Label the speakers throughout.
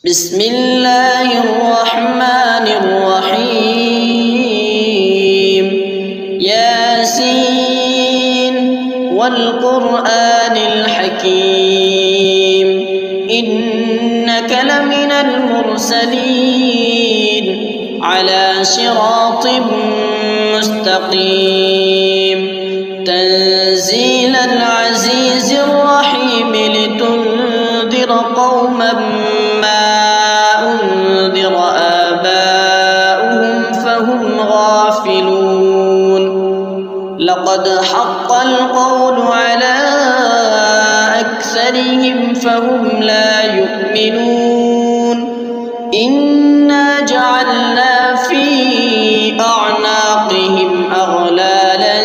Speaker 1: بسم الله الرحمن الرحيم ياسين والقرآن الحكيم إنك لمن المرسلين على صراط مستقيم تنزيل العزيز الرحيم لتنذر قوما ما أنذر آباؤهم فهم غافلون لقد حق القول على أكثرهم فهم لا يؤمنون إنا جعلنا في أعناقهم أغلالا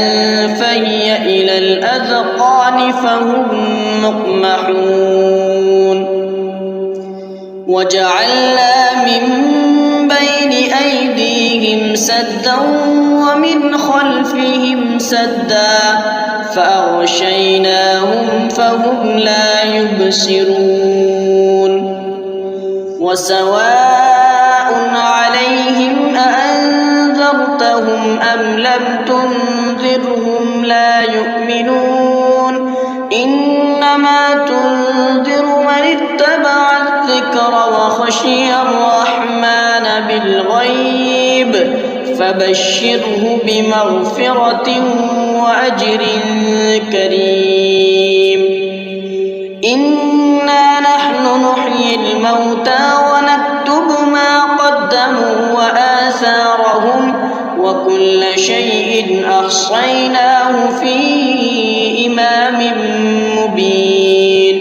Speaker 1: فهي إلى الأذقان فهم مقمحون وجعلنا من بين أيديهم سدا ومن خلفهم سدا فأغشيناهم فهم لا يبصرون وسواء عليهم أأنذرتهم أم لم تنذرهم لا يؤمنون إنما تنذر من اتبع الذكر وخشي الرحمن بالغيب فبشره بمغفرة وأجر كريم إنا نحن نحيي الموتى ونكتب ما قدموا وآثارهم وكل شيء أحصيناه في إمام مبين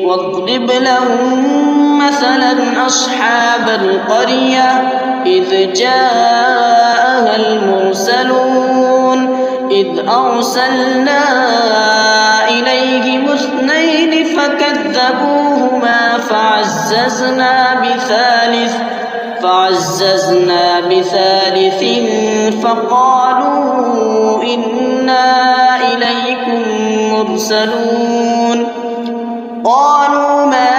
Speaker 1: واضرب لهم مثلا أصحاب القرية إذ جاءها المرسلون إذ أرسلنا إليهم اثنين فكذبوهما فعززنا بثالث فقالوا إنا إليكم مرسلون قالوا ما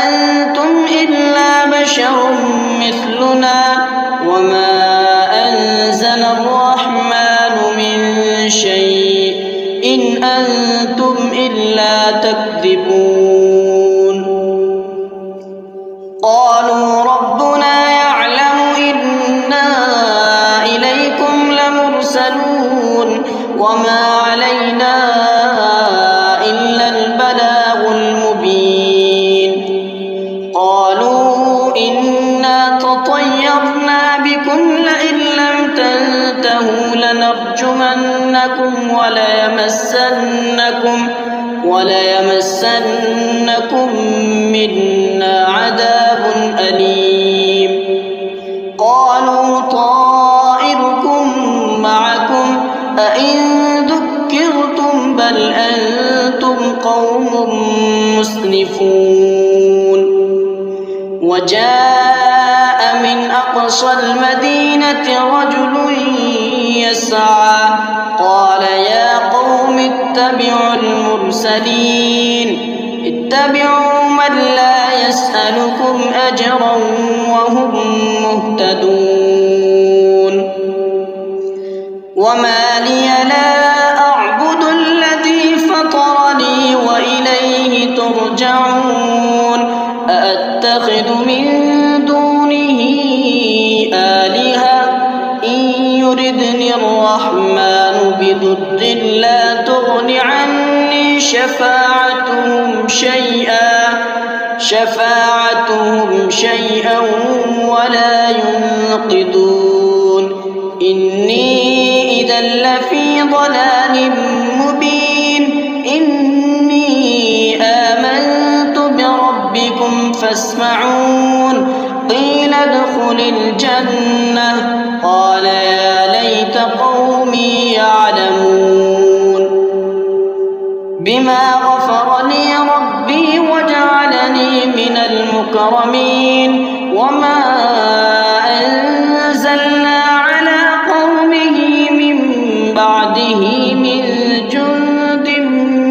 Speaker 1: أنتم إلا بشر مثلنا وما أنزل الرحمن من شيء إن أنتم إلا تكذبون قالوا ربنا يعلم إنا إليكم لمرسلون وما علينا إلا البلاغ المبين قالوا إنا تطيرنا بكم لئن لم تنتهوا لنرجمنكم وليمسنكم منا عذاب أليم قالوا طائركم معكم أئن ذكرتم بل أنتم قوم مسرفون وجاء من أقصى المدينة رجل يسعى قال يا قوم اتبعوا من لا يسألكم أجرا وهم مهتدون وما لي لا أعبد الذي فطرني وإليه ترجعون أأتخذ من دونه آلهة إن يردني الرحمن بضر لا تغن عني شفاعتهم شيئا ولا ينقذون إني إذا لفي ضلال مبين إني آمنت بربكم فاسمعون قيل ادخل الجنة قال يا ليت قومي يعلمون بما غفر لي ربي وجعلني من المكرمين وما أنزلنا على قومه من بعده من جند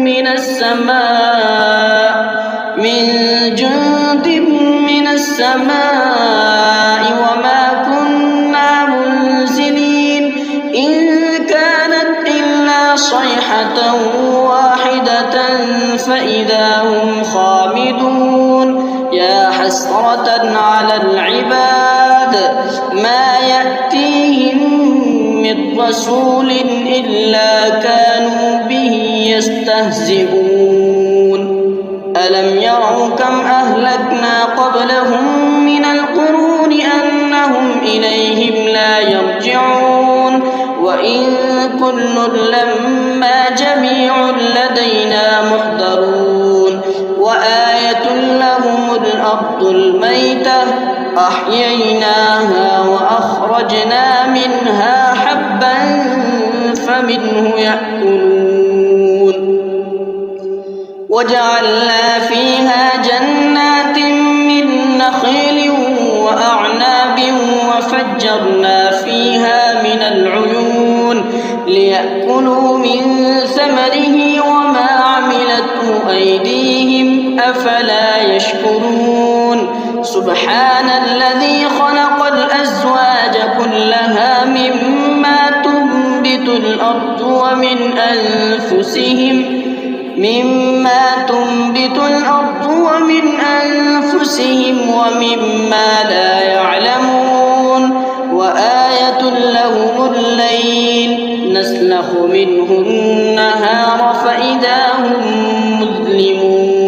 Speaker 1: من السماء السماء وما كنا منزلين إن كانت إلا صيحة واحدة فإذا هم خامدون يا حسرة على العباد ما يأتيهم من رسول إلا كانوا به يستهزئون ألم يروا كم أهلكنا قبلهم من القرون أنهم إليهم لا يرجعون وإن كل لما جميع لدينا محضرون وآية لهم الأرض الميتة أحييناها وأخرجنا منها حبا فمنه يأكلون وجعلنا فيها جنات من نخيل وأعناب وفجرنا فيها من العيون ليأكلوا من ثمره وما عملته أيديهم أفلا يشكرون سبحان الذي خلق الأزواج كلها مما تنبت الأرض ومن أنفسهم ومما لا يعلمون وآية لهم الليل نسلخ منه النهار فإذا هم مظلمون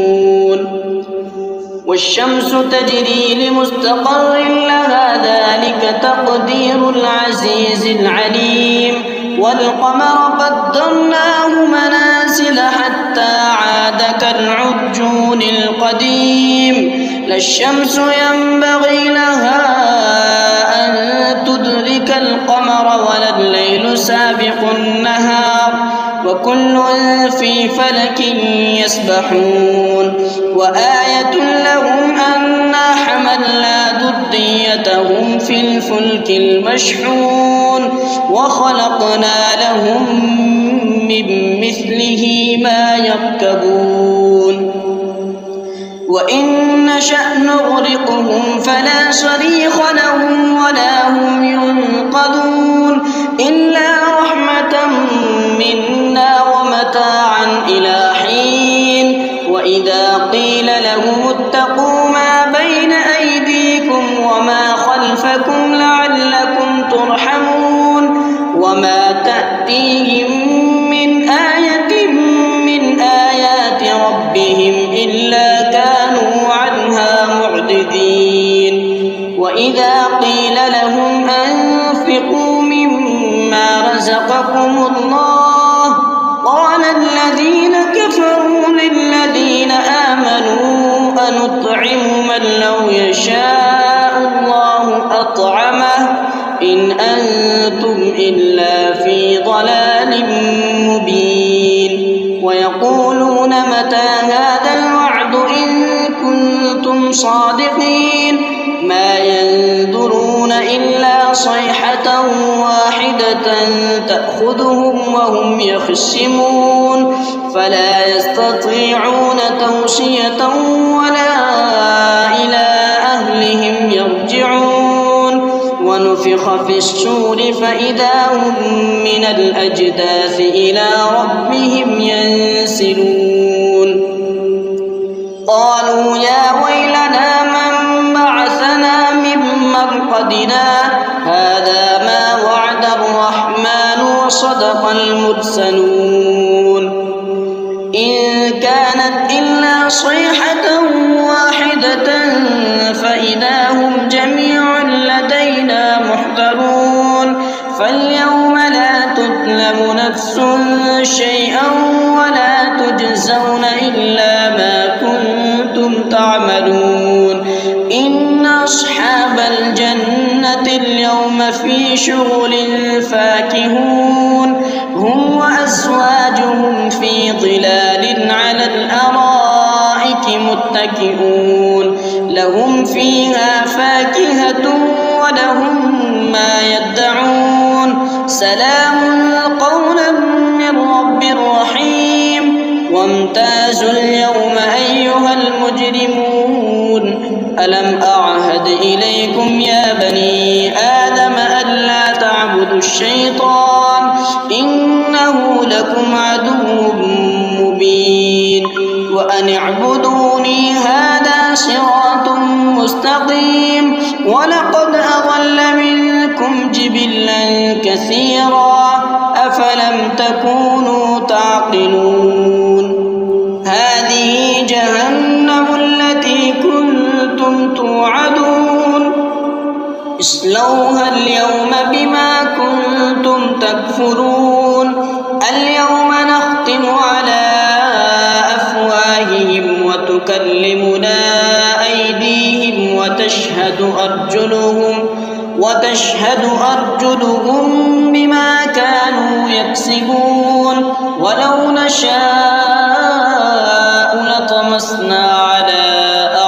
Speaker 1: والشمس تجري لمستقر لها ذلك تقدير العزيز العليم والقمر قدرناه منازل حتى عاد كالعرجون القديم لا الشمس ينبغي لها أن تدرك القمر ولا الليل سابق النهار وكل في فلك يسبحون وآية لهم أنا حملنا ذريتهم في الفلك المشحون وخلقنا لهم من مثله ما يركبون وإن نشأ نغرقهم فلا صريخ لهم ولا هم ينقذون إلا رحمة منا ومتاعا إلى حين وإذا قيل لهم اتقوا ما بين أيديكم وما خلفكم لعلكم ترحمون وما تأتيهم من آية من آيات ربهم إلا كانوا عنها معرضين وإذا قيل لهم أنفقوا مما رزقكم الله قال الذين كفروا للذين آمنوا أنطعم من لو يشاء الله أطعمه إن أنتم إلا في ضلال مبين ويقولون متى هذا الوعد إن كنتم صادقين ما ينظرون إلا صيحة واحدة تأخذهم وهم يخصمون فلا يستطيعون توصية ولا إلى أهلهم يرجعون ونفخ في الصور فإذا هم من الأجداث إلى ربهم ينسلون قالوا يا ويلنا من بعثنا من مرقدنا هذا ما وعد الرحمن وصدق المرسلون إن كانت إلا صيحة واحدة فإذا هم جميع لدينا محضرون فاليوم لا تظلم نفس شيئا ولا تجزون إلا ما كنتم تعملون إن أصحاب الجنة اليوم في شغل فاكهون هم وأزواجهم في ظلال على الأرائك متكئون لهم فيها فاكهة ولهم ما يدعون سلام قولا من رب رحيم وامتازوا اليوم أيها المجرمون ألم أعلم عهد إليكم يا بني آدم ألا تعبدوا الشيطان إنه لكم عدو مبين وأن اعبدوني هذا صراط مستقيم ولقد أضل منكم جبلا كثيرا أفلم تكونوا تعقلون هذه جهنم التي كنتم توعدون اصلوها اليوم بما كنتم تكفرون اليوم نختم على أفواههم وتكلمنا أيديهم وتشهد أرجلهم بما كانوا يكسبون ولو نشاء لطمسنا على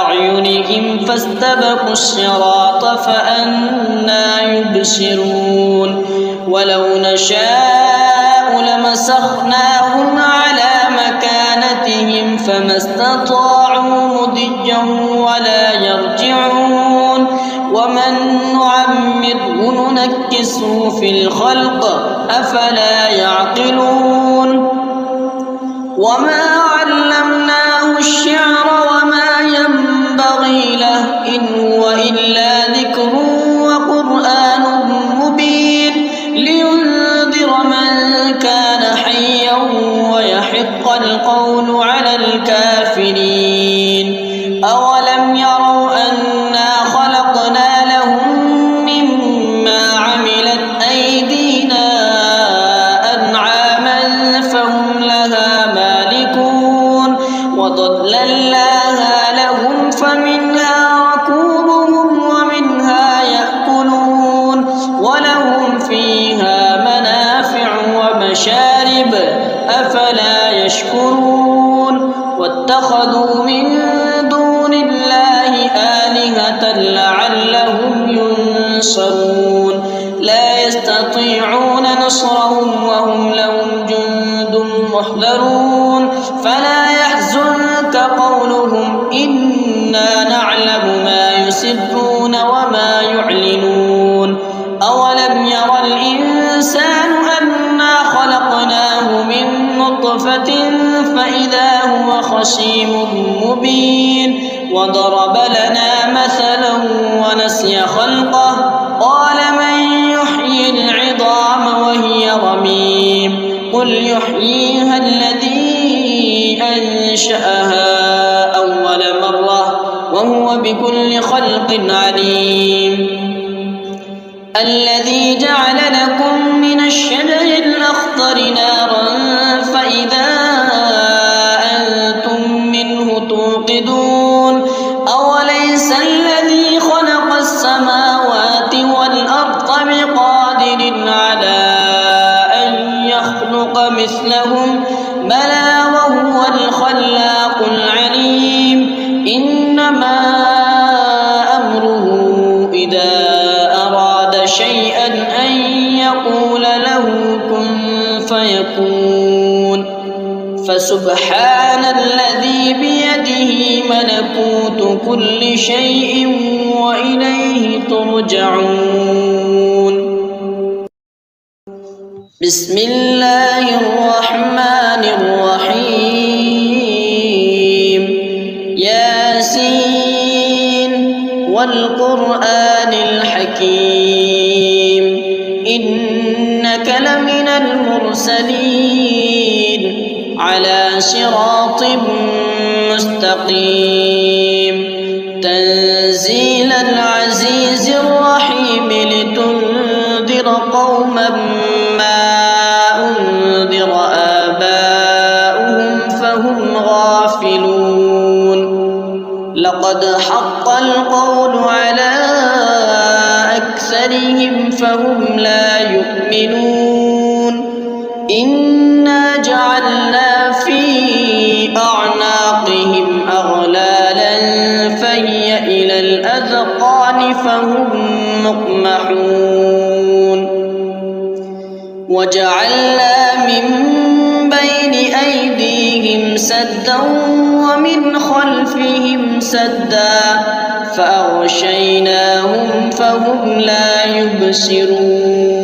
Speaker 1: أعينهم فاستبقوا الصراط فأنى يبصرون ولو نشاء لمسخناهم على مكانتهم فما استطاعوا مضيا ولا يرجعون ومن نعمره ننكسه في الخلق أفلا يعقلون وما علمناه الشعر وما ينبغي له إن هو إلا ذكر وقرآن مبين لينذر من كان حيا ويحق القول على الكافرين أولم يروا أنا خلقنا لهم مما عملت أيدينا أنعاما فهم لها مالكون وضللناها لهم فمنها ركوبهم ومنها يأكلون ولهم فيها منافع ومشارب أفلا يشكرون واتخذوا من دون الله آلهة لعلهم ينصرون لا يستطيعون نصرهم وهم لهم جند محضرون فلا يحزنك قولهم إنا نعلم ما يسرون وما يعلنون أولم ير الإنسان أنا خلقناه من نطفة فإذا هو خصيم مبين وضرب لنا مثلا ونسي خلقه قال من يحيي العظام وهي رميم قل يحييها الذي أنشأها أول مرة وهو بكل خلق عليم الذي جعل لكم من الشجر الأخضر نارا فإذا أنتم منه توقدون أوليس الذي خلق السماوات والأرض بقادر على أن يخلق مثلهم بلى وهو الخلاق العليم إنما أمره إذا أراد شيئا أن يقول له كن فيكون فسبحان الذي بيده ملكوت كل شيء وإليه ترجعون بسم الله الرحمن الرحيم ياسين والقرآن الحكيم إنك لمن المرسلين على صراط مستقيم تنزيل العزيز الرحيم لتنذر قوما ما أنذر آباؤهم فهم غافلون لقد حق القول على أكثرهم فهم لا يؤمنون إنا جعلنا في أعناقهم أغلالا فهي إلى الأذقان فهم مقمحون وجعلنا من بين أيديهم سدا ومن خلفهم سدا فأغشيناهم فهم لا يبصرون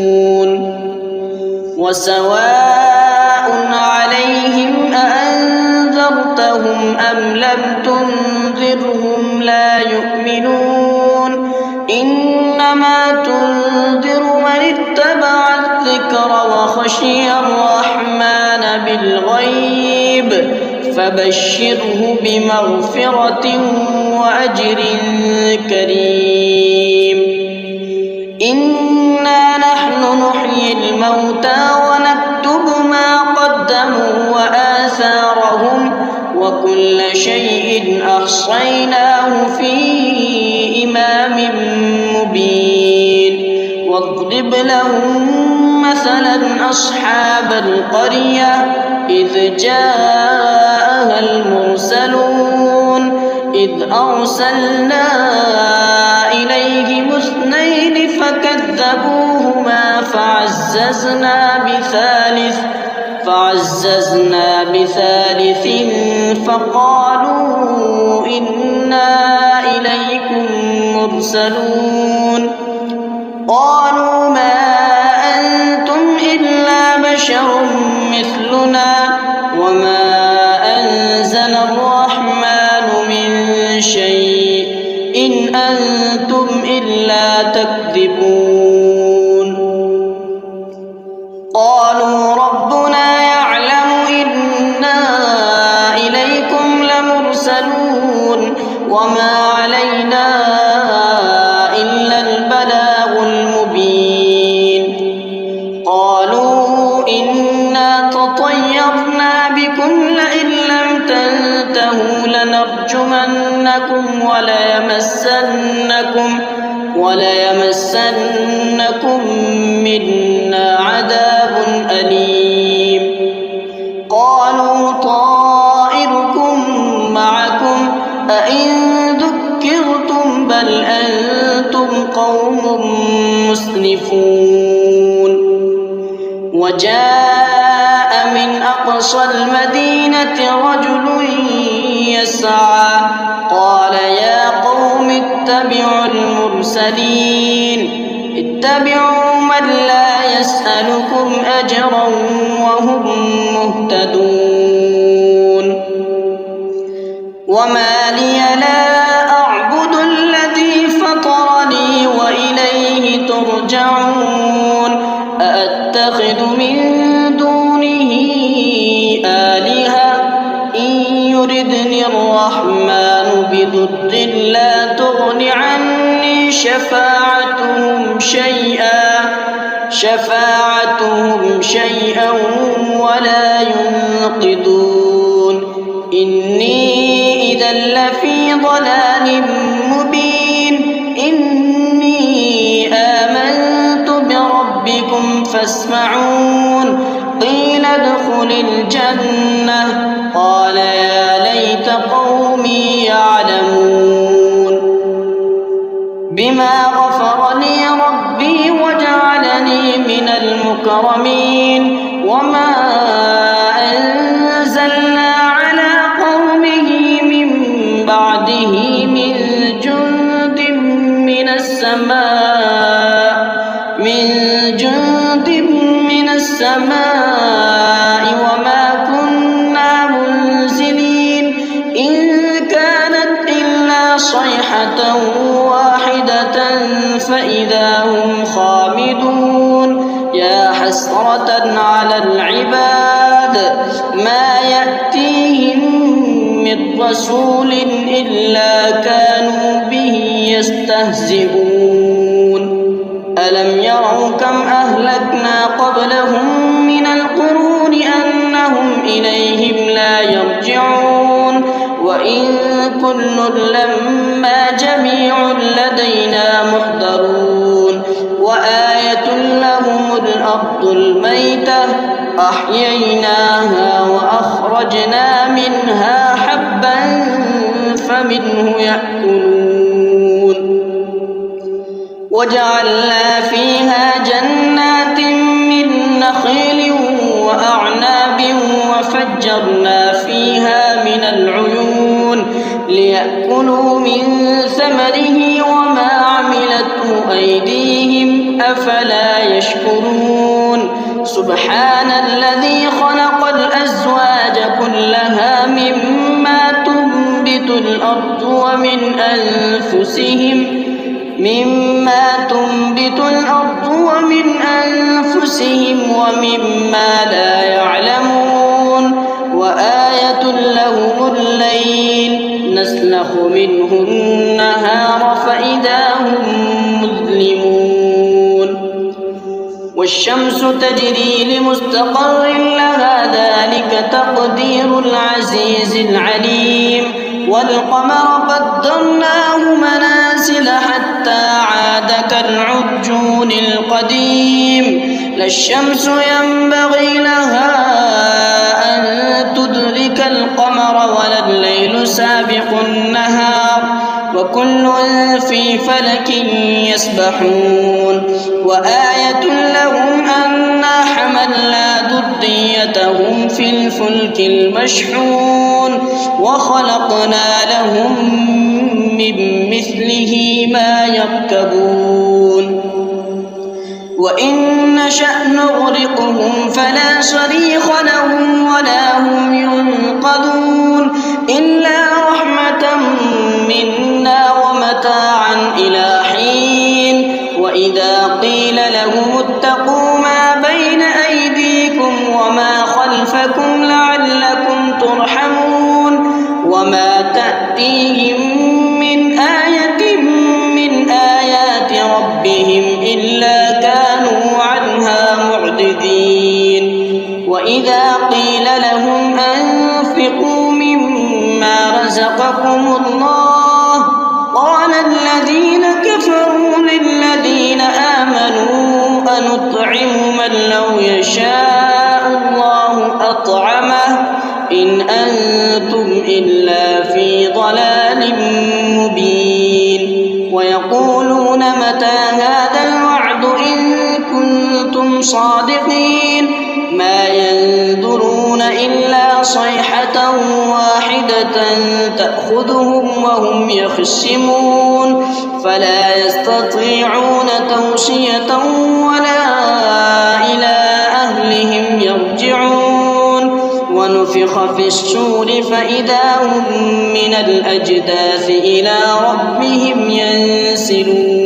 Speaker 1: وسواء عليهم أأنذرتهم أم لم تنذرهم لا يؤمنون إنما تنذر من اتبع الذكر وخشي الرحمن بالغيب فبشره بمغفرة وأجر كريم إنا نحن نحيي الموتى ونكتب ما قدموا وآثارهم وكل شيء أحصيناه في إمام مبين واضرب لهم مثلا أصحاب القرية إذ جاءها المرسلون إذ أرسلنا إليهم اثنين فكذبوهما فعززنا بثالث فقالوا إنا إليكم مرسلون قالوا ما أنتم إلا بشر مثلنا وما أنزل الرحمن من شيء إن أنتم إلا تكذبون قالوا ربنا يعلم إنا إليكم لمرسلون وما علينا إلا البلاغ المبين قالوا إنا تطيرنا بكم لئن لم تنتهوا لنرجمنكم وليمسنكم منا عذاب أليم قالوا طائركم معكم أئن ذكرتم بل أنتم قوم مسرفون وجاء من أقصى المدينة رجل يسعى قال يا قوم اتبعوا من لا يسألكم أجرا وهم مهتدون وما لي لا أعبد الذي فطرني وإليه ترجعون أأتخذ من دونه آلهة إن يردني الرحمن بضر لا تغن عني شفاعتهم شيئا ولا ينقذون إني إذا لفي ضلال مبين إني آمنت بربكم فاسمعون قيل ادخل الجنة قال يا ليت قومي يعلمون بما غفر لي ربي وجعلني من المكرمين وما أنزلنا على قومه من بعده من جند من السماء وما كنا منزلين إن كانت إلا صيحة واحدة فإذا هم خامدون يا حسرة على العباد ما يأتيهم من رسول إلا كانوا به يستهزئون ألم يروا كم أهلكنا قبلهم من القرون أنهم إليهم لا يرجعون وإن كل لما جميع لدينا محضرون وآية لهم الأرض الميتة أحييناها وأخرجنا منها حبا فمنه يأكلون وجعلنا فيها جنات من نخيل وأعناب وفجرنا فيها من العيون ليأكلوا من ثمره وما عملته أيديهم أفلا يشكرون سبحان الذي خلق الأزواج كلها مما تنبت الأرض ومن أنفسهم ومما لا يعلمون وآية لهم الليل نسلخ منه النهار فإذا هم مظلمون والشمس تجري لمستقر لها ذلك تقدير العزيز العليم والقمر قدرناه منازل حتى عاد كالعرجون القديم لا الشمس ينبغي لها أن تدرك القمر ولا الليل سابق النهار وكل في فلك يسبحون وآية لهم أنا حملنا ذريتهم في الفلك المشحون وخلقنا لهم من مثله ما يركبون وإن نشأ نغرقهم فلا صريخ لهم ولا هم ينقذون إلا رحمة منا ومتاعا إلى حين وإذا قيل لهم اتقوا ما بين أيديكم وما خلفكم لعلكم ترحمون وما تأتيهم من آية من آيات ربهم إلا كانوا عنها معرضين وإذا قيل لهم أنفقوا مما رزقكم الله قال الذين كفروا للذين آمنوا أنطعم من لو يشاء الله أطعمه إن أنتم إلا في ضلال مبين ويقولون متى هذا الوعد إن كنتم صادقين ما ينظرون إلا صيحة واحدة تأخذهم وهم يخصمون فلا يستطيعون توصية ولا إلى أهلهم يرجعون ونفخ في الصور فإذا هم من الأجداث إلى ربهم ينسلون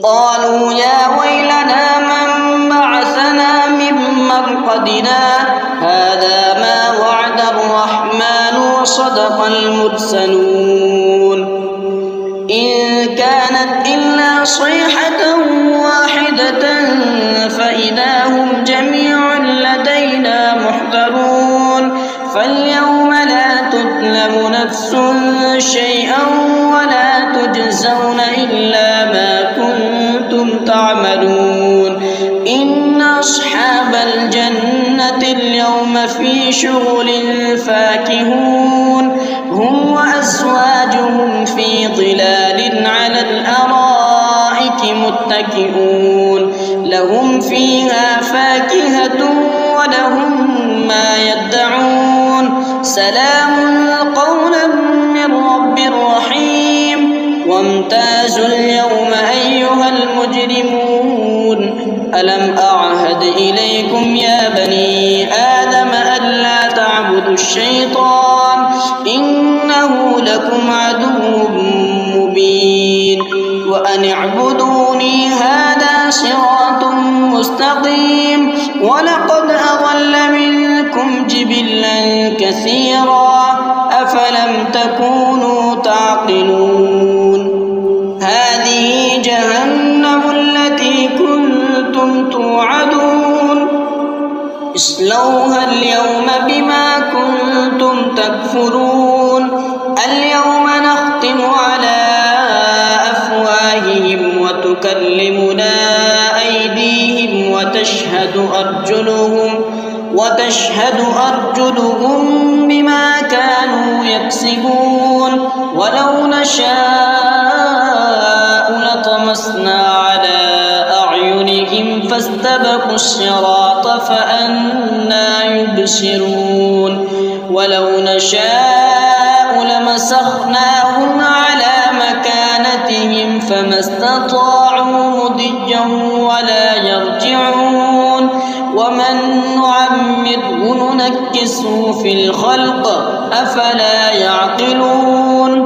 Speaker 1: قالوا يا ويلنا من بعثنا من مرقدنا هذا ما وعد الرحمن وصدق المرسلون إن كانت إلا صيحة واحدة فإذا هم جميع لدينا محضرون فاليوم لا تظلم نفس شيئا ولا تجزون إلا ما كنتم تعملون إن أصحاب الجنة اليوم في شغل فاكهون هم وأزواجهم في ظلال على الأرائك متكئون لهم فيها فاكهة ولهم ما يدعون سلام قولا من رب رحيم وامتازوا اليوم أيها المجرمون ألم أعهد إليكم يا بني آدم ألا تعبدوا الشيطان إنه لكم عدو مبين وأن اعبدوني هذا صراط مستقيم ولقد أضل منكم جبلا كثيرا أفلم تكونوا تعقلون هذه جهنم التي كنتم توعدون اصلوها اليوم بما كنتم تكفرون اليوم نختم على أفواههم وتكلمنا أيديهم وتشهد أرجلهم بما كانوا يكسبون ولو نشاء لطمسنا على أعينهم فاستبقوا الصراط فأنى يبصرون ولو نشاء لمسخناهم على مكانتهم فما استطاعوا مضيا ولا يرجعون ومن نعمره ننكسه في الخلق أفلا يعقلون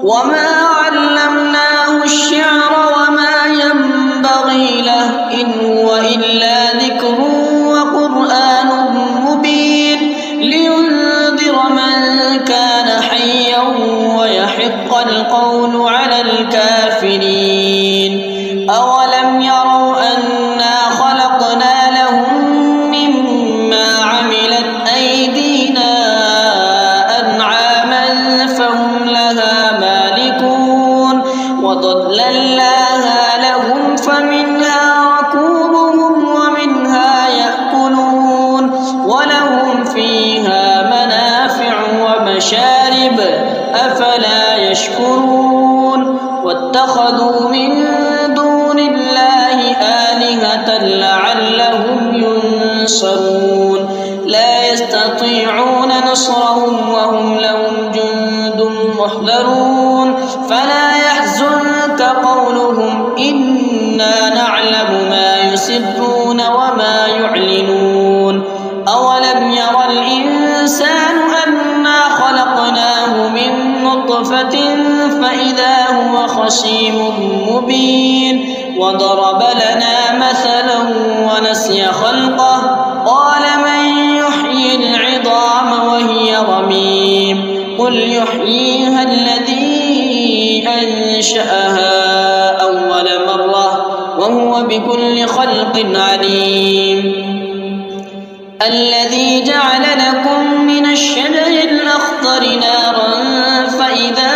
Speaker 1: وما علمناه الشعر وما ينبغي له إن هو إلا ذكر وقرآن مبين لينذر من كان حيا ويحق القول على الكافرين أولم يروا أنا خلقنا لهم مما عملت أيدينا أنعاما فهم لها مالكون وظللناها لهم فمنها ركوبهم ومنها يأكلون ولهم فيها منافع ومشارب أفلا يشكرون واتخذوا من دون الله آلهة لعلهم ينصرون لا يستطيعون نصرهم وهم لهم جند محضرون فلا يحزنك قولهم إنا نعلم ما يسرون وما يعلنون أولم ير الإنسان أنا خلقناه من نطفة فإذا هو خصيم مبين وضرب لنا مثلا ونسي خلقه قال من يحيي العظام وهي رميم قل يحييها الذي أنشأها أول مرة وهو بكل خلق عليم الذي جعل لكم من الشجر الأخضر نارا فإذا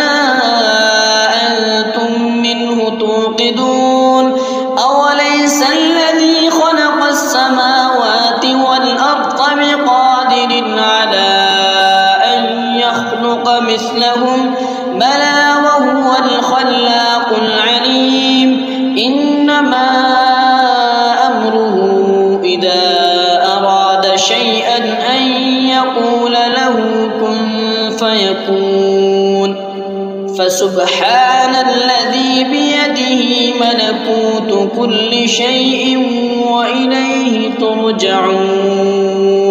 Speaker 1: أنتم منه توقدون أوليس الذي خلق السماوات والأرض بقادر على أن يخلق مثلهم بلى وهو الخلاق العليم إنما أمره إذا أراد شيئا أن يقول له كن فيكون فسبحان الذي بيده ملكوت كل شيء وإليه ترجعون